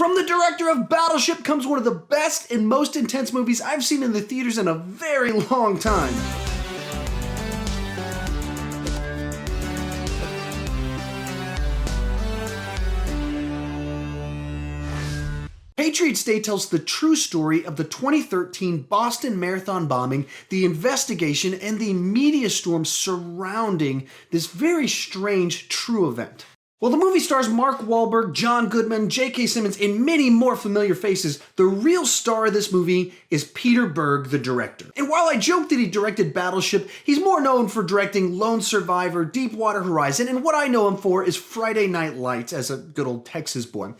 From the director of Battleship comes one of the best and most intense movies I've seen in the theaters in a very long time. Patriots Day tells the true story of the 2013 Boston Marathon bombing, the investigation, and the media storm surrounding this very strange true event. Well, the movie stars Mark Wahlberg, John Goodman, J.K. Simmons, and many more familiar faces. The real star of this movie is Peter Berg, the director. And while I joke that he directed Battleship, he's more known for directing Lone Survivor, Deepwater Horizon, and what I know him for is Friday Night Lights as a good old Texas boy.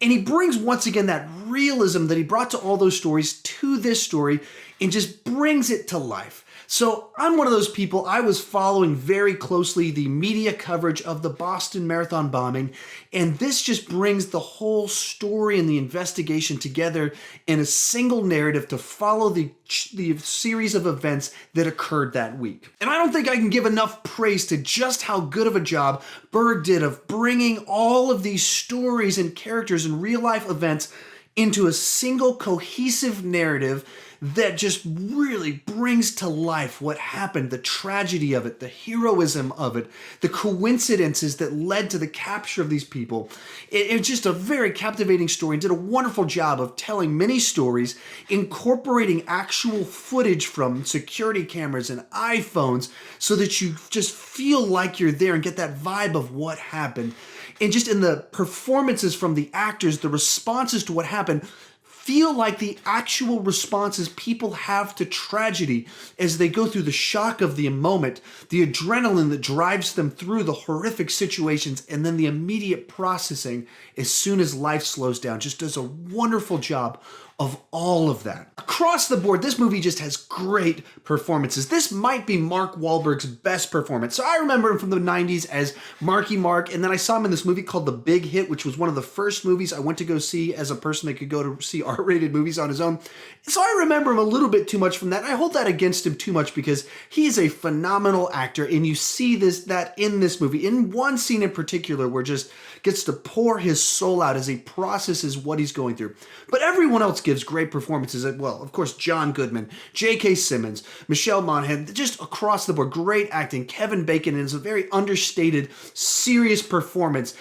And he brings once again that realism that he brought to all those stories to this story and just brings it to life. So I'm one of those people, I was following very closely the media coverage of the Boston Marathon bombing, and this just brings the whole story and the investigation together in a single narrative to follow the series of events that occurred that week. And I don't think I can give enough praise to just how good of a job Berg did of bringing all of these stories and characters and real-life events into a single cohesive narrative that just really brings to life what happened, the tragedy of it, the heroism of it, the coincidences that led to the capture of these people. It's just a very captivating story and did a wonderful job of telling many stories, incorporating actual footage from security cameras and iPhones so that you just feel like you're there and get that vibe of what happened. And just in the performances from the actors, the responses to what happened, feel like the actual responses people have to tragedy as they go through the shock of the moment, the adrenaline that drives them through the horrific situations, and then the immediate processing as soon as life slows down. Just does a wonderful job of all of that. Across the board, this movie just has great performances. This might be Mark Wahlberg's best performance. So I remember him from the 90s as Marky Mark, and then I saw him in this movie called The Big Hit, which was one of the first movies I went to go see as a person that could go to see R-rated movies on his own. So I remember him a little bit too much from that. I hold that against him too much because he is a phenomenal actor, and you see that in this movie. In one scene in particular where just gets to pour his soul out as he processes what he's going through. But everyone else gives great performances as well. Of course, John Goodman, J.K. Simmons, Michelle Monaghan, just across the board, great acting. Kevin Bacon is a very understated, serious performance.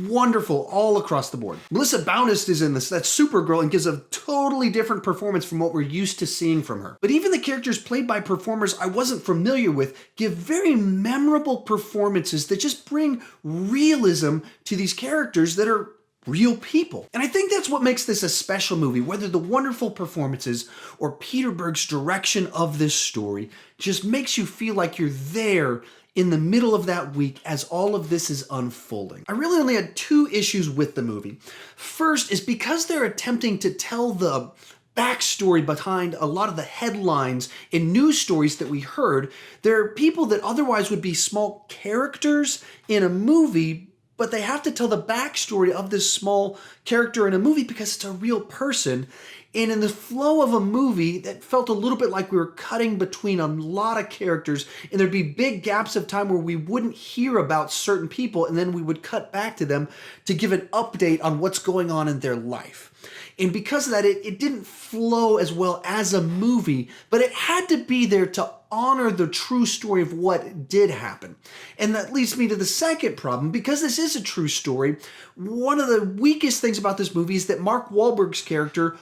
Wonderful all across the board. Melissa Benoist is in this, that's Supergirl, and gives a totally different performance from what we're used to seeing from her. But even the characters played by performers I wasn't familiar with give very memorable performances that just bring realism to these characters that are real people. And I think that's what makes this a special movie, whether the wonderful performances or Peter Berg's direction of this story just makes you feel like you're there in the middle of that week as all of this is unfolding. I really only had two issues with the movie. First is because they're attempting to tell the backstory behind a lot of the headlines and news stories that we heard. There are people that otherwise would be small characters in a movie, but they have to tell the backstory of this small character in a movie because it's a real person. And in the flow of a movie, that felt a little bit like we were cutting between a lot of characters, and there'd be big gaps of time where we wouldn't hear about certain people, and then we would cut back to them to give an update on what's going on in their life. And because of that, it didn't flow as well as a movie, but it had to be there to honor the true story of what did happen. And that leads me to the second problem. Because this is a true story, one of the weakest things about this movie is that Mark Wahlberg's character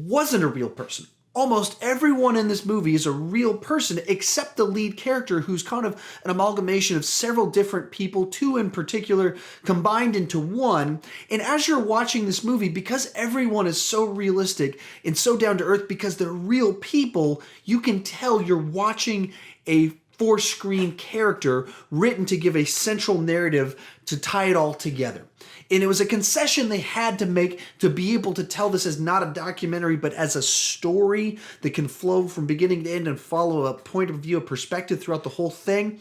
wasn't a real person. Almost everyone in this movie is a real person except the lead character, who's kind of an amalgamation of several different people, two in particular combined into one. And as you're watching this movie, because everyone is so realistic and so down to earth because they're real people, you can tell you're watching a four-screen character written to give a central narrative to tie it all together. And it was a concession they had to make to be able to tell this as not a documentary, but as a story that can flow from beginning to end and follow a point of view, a perspective throughout the whole thing.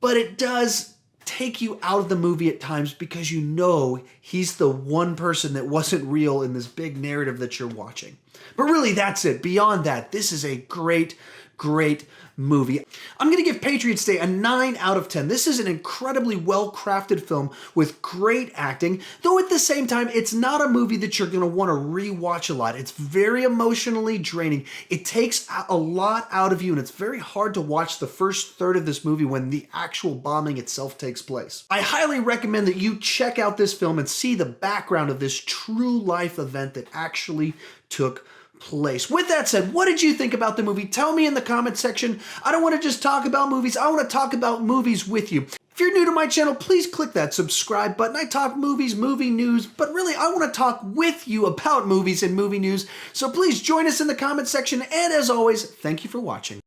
But it does take you out of the movie at times because you know he's the one person that wasn't real in this big narrative that you're watching. But really, that's it. Beyond that, this is a great great movie. I'm going to give Patriots Day a 9 out of 10. This is an incredibly well-crafted film with great acting, though at the same time, it's not a movie that you're going to want to rewatch a lot. It's very emotionally draining. It takes a lot out of you, and it's very hard to watch the first third of this movie when the actual bombing itself takes place. I highly recommend that you check out this film and see the background of this true life event that actually took place. With that said, what did you think about the movie? Tell me in the comment section. I don't want to just talk about movies. I want to talk about movies with you. If you're new to my channel, please click that subscribe button. I talk movies, movie news, but really I want to talk with you about movies and movie news. So please join us in the comment section. And as always, thank you for watching.